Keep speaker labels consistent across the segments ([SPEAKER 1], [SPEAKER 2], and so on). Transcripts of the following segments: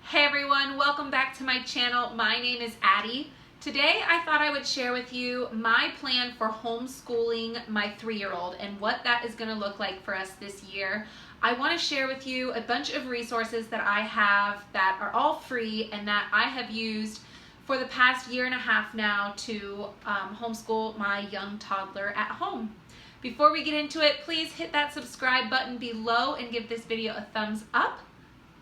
[SPEAKER 1] Hey everyone, welcome back to my channel. My name is Addie. Today I thought I would share with you my plan for homeschooling my 3-year-old and what that is going to look like for us this year. I want to share with you a bunch of resources that I have that are all free and that I have used for the past 1.5 years now to homeschool my young toddler at home. Before we get into it, please hit that subscribe button below and give this video a thumbs up.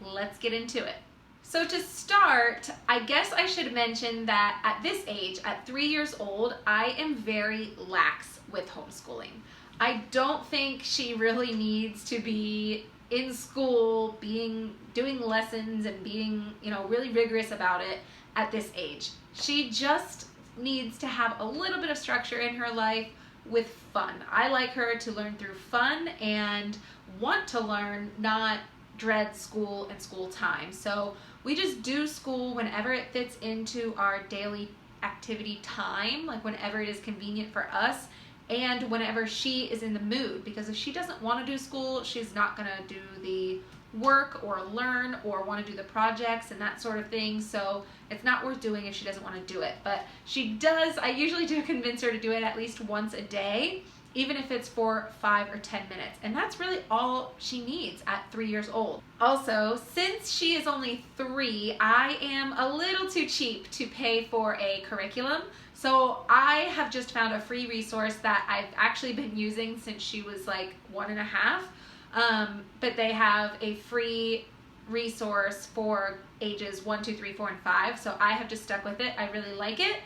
[SPEAKER 1] Let's get into it. So to start, I guess I should mention that at this age, at 3 years old, I am very lax with homeschooling. I don't think she really needs to be in school, doing lessons and being, really rigorous about it at this age. She just needs to have a little bit of structure in her life with fun. I like her to learn through fun and want to learn, not dread school and school time. So we just do school whenever it fits into our daily activity time, like whenever it is convenient for us and whenever she is in the mood. Because if she doesn't want to do school, she's not going to do the work or learn or want to do the projects and that sort of thing. So it's not worth doing if she doesn't want to do it. But she does, I usually do convince her to do it at least once a day, even if it's for 5 or 10 minutes. And that's really all she needs at 3 years old. Also, since she is only 3, I am a little too cheap to pay for a curriculum. So I have just found a free resource that I've actually been using since she was like 1.5. But they have a free resource for ages 1, 2, 3, 4, and 5. So I have just stuck with it. I really like it.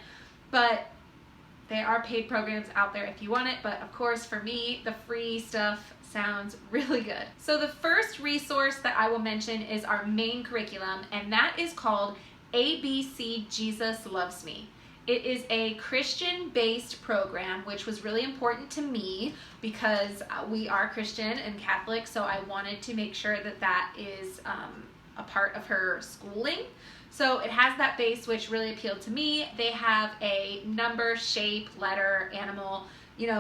[SPEAKER 1] But there are paid programs out there if you want it, but of course for me, the free stuff sounds really good. So the first resource that I will mention is our main curriculum, and that is called ABC Jesus Loves Me. It is a Christian-based program, which was really important to me because we are Christian and Catholic, so I wanted to make sure that that is a part of her schooling. So it has that base, which really appealed to me. They have a number, shape, letter, animal,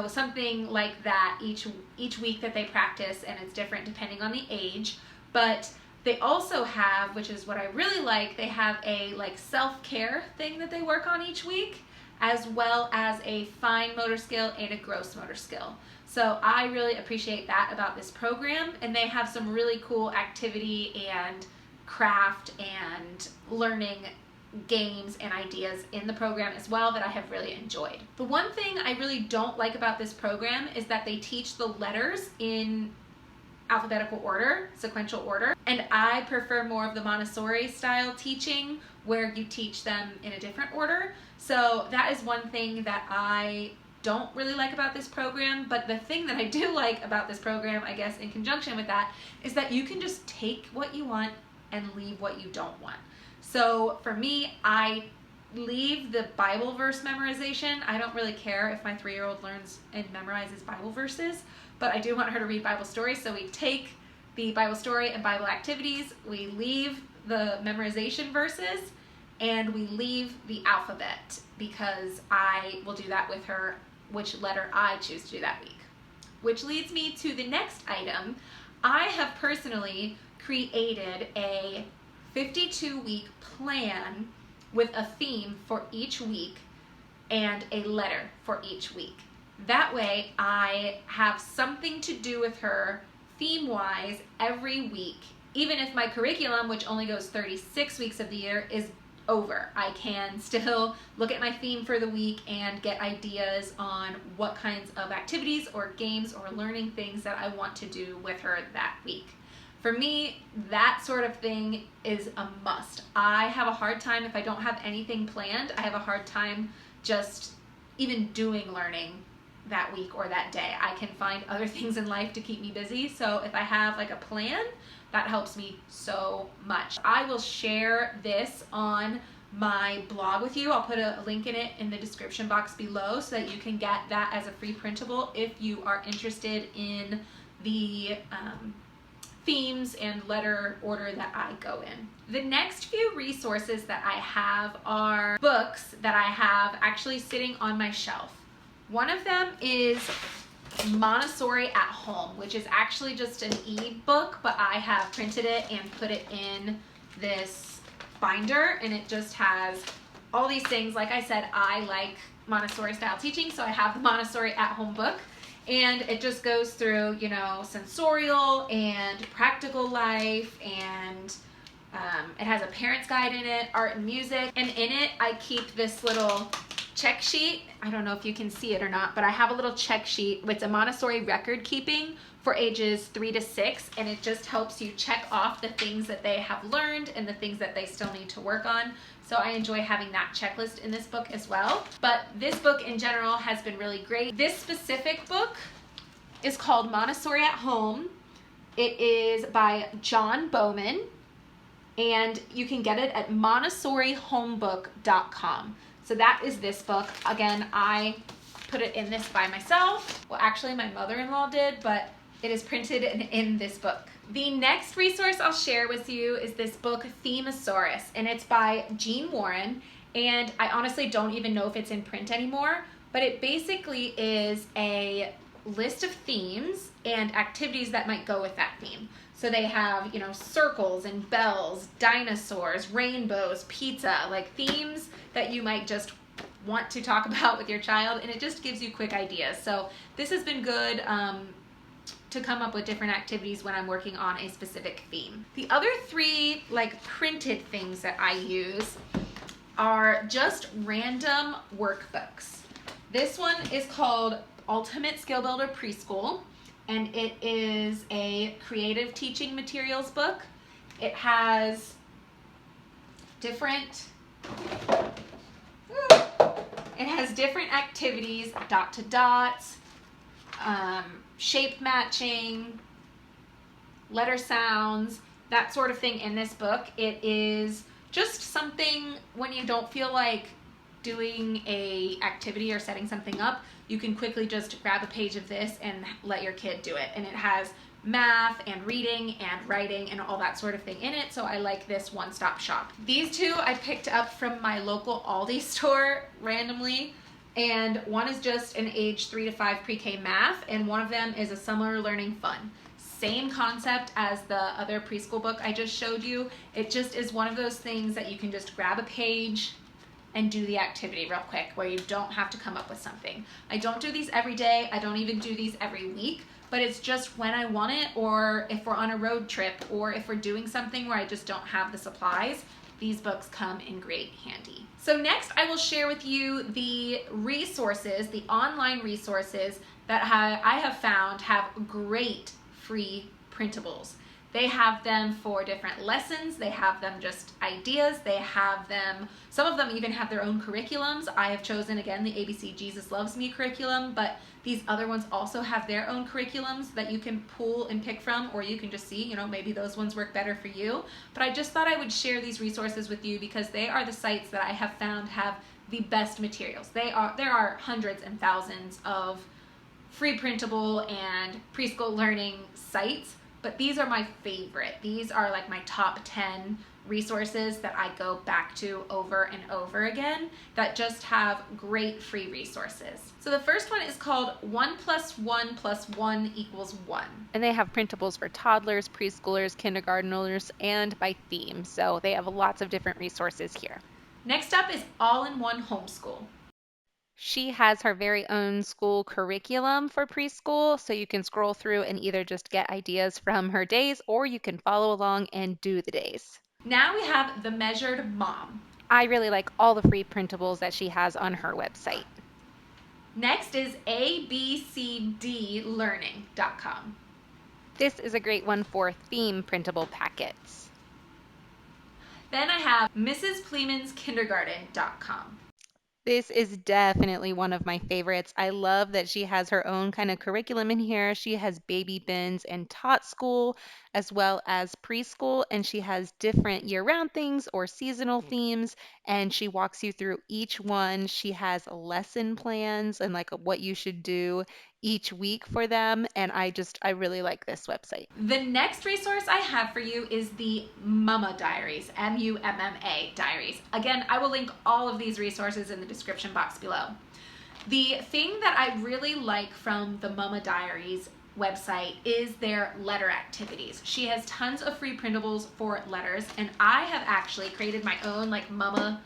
[SPEAKER 1] something like that each week that they practice, and it's different depending on the age. But they also have, which is what I really like, they have a self-care thing that they work on each week, as well as a fine motor skill and a gross motor skill. So I really appreciate that about this program, and they have some really cool activity and craft and learning games and ideas in the program as well that I have really enjoyed. The one thing I really don't like about this program is that they teach the letters in alphabetical order, sequential order, and I prefer more of the Montessori style teaching where you teach them in a different order. So that is one thing that I don't really like about this program, but the thing that I do like about this program, I guess in conjunction with that, is that you can just take what you want and leave what you don't want. So for me, I leave the Bible verse memorization. I don't really care if my 3-year-old learns and memorizes Bible verses, but I do want her to read Bible stories. So we take the Bible story and Bible activities, we leave the memorization verses, and we leave the alphabet because I will do that with her, which letter I choose to do that week. Which leads me to the next item. I have personally created a 52-week plan with a theme for each week and a letter for each week. That way I have something to do with her theme-wise every week. Even if my curriculum, which only goes 36 weeks of the year, is over, I can still look at my theme for the week and get ideas on what kinds of activities or games or learning things that I want to do with her that week. For me, that sort of thing is a must. I have a hard time if I don't have anything planned. I have a hard time just even doing learning that week or that day. I can find other things in life to keep me busy. So if I have a plan, that helps me so much. I will share this on my blog with you. I'll put a link in it in the description box below so that you can get that as a free printable if you are interested in the themes and letter order that I go in. The next few resources that I have are books that I have actually sitting on my shelf. One of them is Montessori at Home, which is actually just an e-book, but I have printed it and put it in this binder, and it just has all these things. Like I said, I like Montessori style teaching, so I have the Montessori at Home book, and it just goes through, you know, sensorial and practical life, and it has a parent's guide in it, art and music, and in it I keep this little check sheet. I don't know if you can see it or not, but I have a little check sheet with a Montessori record keeping for ages 3 to 6, and it just helps you check off the things that they have learned and the things that they still need to work on. So I enjoy having that checklist in this book as well. But this book in general has been really great. This specific book is called Montessori at Home. It is by John Bowman, and you can get it at montessorihomebook.com. So that is this book. Again, I put it in this by myself. Well, actually my mother-in-law did, but it is printed in this book. The next resource I'll share with you is this book, Themesaurus, and it's by Jean Warren, and I honestly don't even know if it's in print anymore, but it basically is a list of themes and activities that might go with that theme. So they have, you know, circles and bells, dinosaurs, rainbows, pizza, like themes that you might just want to talk about with your child, and it just gives you quick ideas. So this has been good to come up with different activities when I'm working on a specific theme. The other three like printed things that I use are just random workbooks. This one is called Ultimate Skill Builder Preschool, and it is a creative teaching materials book. It has different activities, dot to dots, shape matching, letter sounds, that sort of thing in this book. It is just something when you don't feel like doing a activity or setting something up, you can quickly just grab a page of this and let your kid do it. And it has math and reading and writing and all that sort of thing in it, so I like this one-stop shop. These two I picked up from my local Aldi store randomly, and one is just an age 3 to 5 pre-K math, and one of them is a summer learning fun. Same concept as the other preschool book I just showed you. It just is one of those things that you can just grab a page and do the activity real quick, where you don't have to come up with something. I don't do these every day, I don't even do these every week, but it's just when I want it, or if we're on a road trip, or if we're doing something where I just don't have the supplies, these books come in great handy. So next I will share with you the resources, the online resources that I have found have great free printables. They have them for different lessons, they have them just ideas, they have them, some of them even have their own curriculums. I have chosen, again, the ABC Jesus Loves Me curriculum, but these other ones also have their own curriculums that you can pull and pick from, or you can just see, you know, maybe those ones work better for you. But I just thought I would share these resources with you because they are the sites that I have found have the best materials. There are hundreds and thousands of free printable and preschool learning sites, but these are my favorite. These are like my top 10 resources that I go back to over and over again that just have great free resources. So the first one is called 1 + 1 + 1 = 1.
[SPEAKER 2] And they have printables for toddlers, preschoolers, kindergarteners, and by theme. So they have lots of different resources here.
[SPEAKER 1] Next up is All-in-One Homeschool.
[SPEAKER 2] She has her very own school curriculum for preschool, so you can scroll through and either just get ideas from her days, or you can follow along and do the days.
[SPEAKER 1] Now we have The Measured Mom.
[SPEAKER 2] I really like all the free printables that she has on her website.
[SPEAKER 1] Next is abcdlearning.com.
[SPEAKER 2] This is a great one for theme printable packets.
[SPEAKER 1] Then I have mrspleemanskindergarten.com.
[SPEAKER 2] This is definitely one of my favorites. I love that she has her own kind of curriculum in here. She has baby bins and tot school as well as preschool, and she has different year-round things or seasonal themes, and she walks you through each one. She has lesson plans and like what you should do each week for them, and I really like this website.
[SPEAKER 1] The next resource I have for you is the Mumma Diaries, MUMMA Diaries. Again, I will link all of these resources in the description box below. The thing that I really like from the Mumma Diaries website is their letter activities. She has tons of free printables for letters, and I have actually created my own like Mama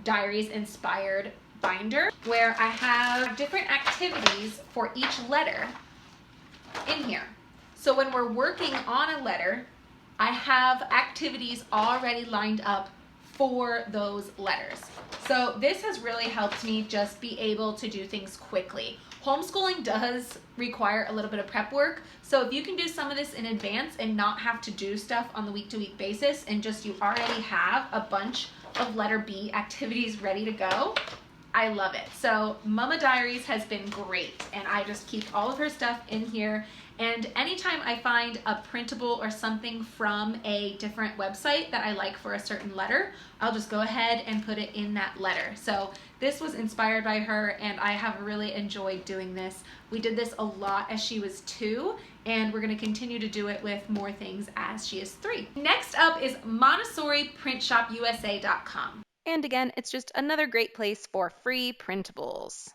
[SPEAKER 1] Diaries inspired binder where I have different activities for each letter in here. So when we're working on a letter, I have activities already lined up for those letters. So this has really helped me just be able to do things quickly. Homeschooling does require a little bit of prep work, so if you can do some of this in advance and not have to do stuff on the week-to-week basis and just you already have a bunch of letter B activities ready to go, I love it. So Mama Diaries has been great, and I just keep all of her stuff in here. And anytime I find a printable or something from a different website that I like for a certain letter, I'll just go ahead and put it in that letter. So this was inspired by her, and I have really enjoyed doing this. We did this a lot as she was 2, and we're going to continue to do it with more things as she is 3. Next up is MontessoriPrintShopUSA.com.
[SPEAKER 2] And again, it's just another great place for free printables.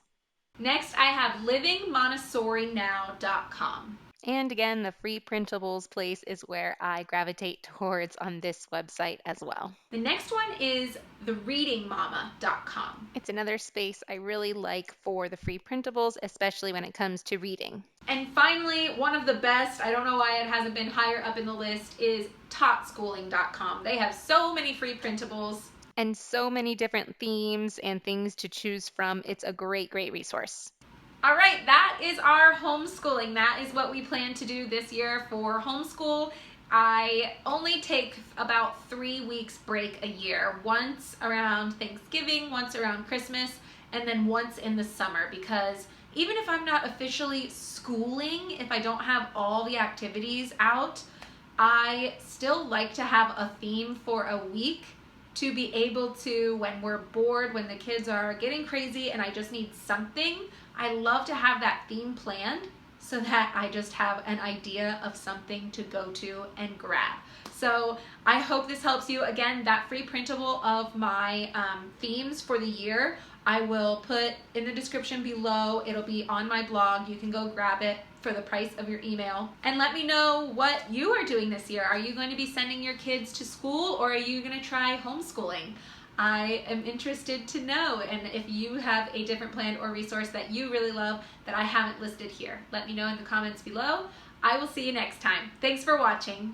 [SPEAKER 1] Next, I have LivingMontessoriNow.com.
[SPEAKER 2] And again, the free printables place is where I gravitate towards on this website as well.
[SPEAKER 1] The next one is TheReadingMama.com.
[SPEAKER 2] It's another space I really like for the free printables, especially when it comes to reading.
[SPEAKER 1] And finally, one of the best, I don't know why it hasn't been higher up in the list, is TotSchooling.com. They have so many free printables.
[SPEAKER 2] And so many different themes and things to choose from. It's a great, great resource.
[SPEAKER 1] All right, that is our homeschooling. That is what we plan to do this year for homeschool. I only take about 3 weeks break a year, once around Thanksgiving, once around Christmas, and then once in the summer, because even if I'm not officially schooling, if I don't have all the activities out, I still like to have a theme for a week to be able to, when we're bored, when the kids are getting crazy and I just need something, I love to have that theme planned so that I just have an idea of something to go to and grab. So I hope this helps you. Again, that free printable of my themes for the year, I will put in the description below. It'll be on my blog. You can go grab it for the price of your email. And let me know what you are doing this year. Are you going to be sending your kids to school, or are you going to try homeschooling? I am interested to know, and if you have a different plan or resource that you really love that I haven't listed here, let me know in the comments below. I will see you next time. Thanks for watching.